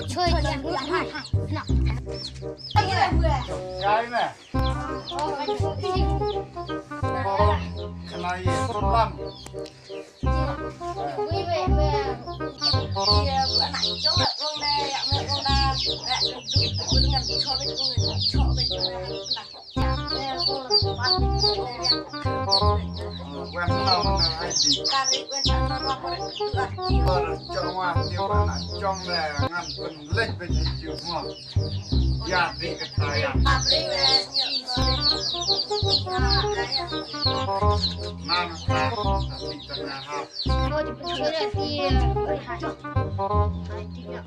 chơi nhà cứ hai nào cái này cái này lắm quý về về bữa nãy chỗ là con đây mẹ con ta cứ ngầm cho bên người cho bên quen lâu là ai gì cho hoa tiêu là trong này ngăn phần lệch về thị trường hoa ya đi cái thái à nam ta đi tận nhà ha tôi thì chơi là thì hai tiếng ạ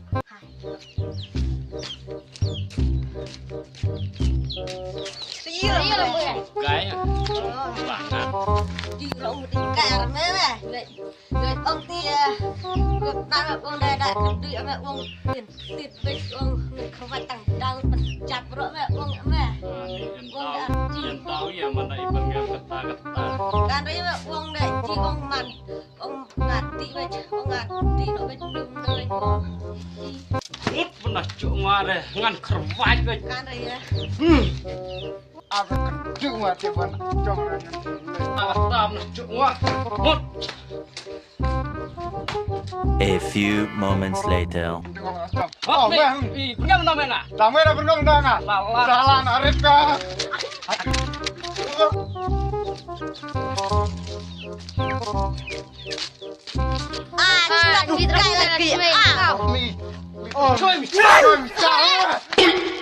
cái bạn à đi lỗ một đi cả mấy mẹ người ông tia người đang ở con đây đại đi mẹ ông tiền tiền với ông người không phải tăng đang chặt rõ mẹ ông mẹ nhân tao ya mà này bên nghe kata kan đấy mẹ ông đây chỉ ông ngạt tí vậy ông ngạt tí nó bên đường nơi út bên là chỗ ngoa đây ngăn khẩn vai vậy kan đấy à cái chữ hoa tiêu là trong này tam là chỗ ngoa một A few moments later. hot nih punya nama mana Tama na benar benar nggak? Salah narik ka. à chị thấy là kìa Oh, chơi trời, trời.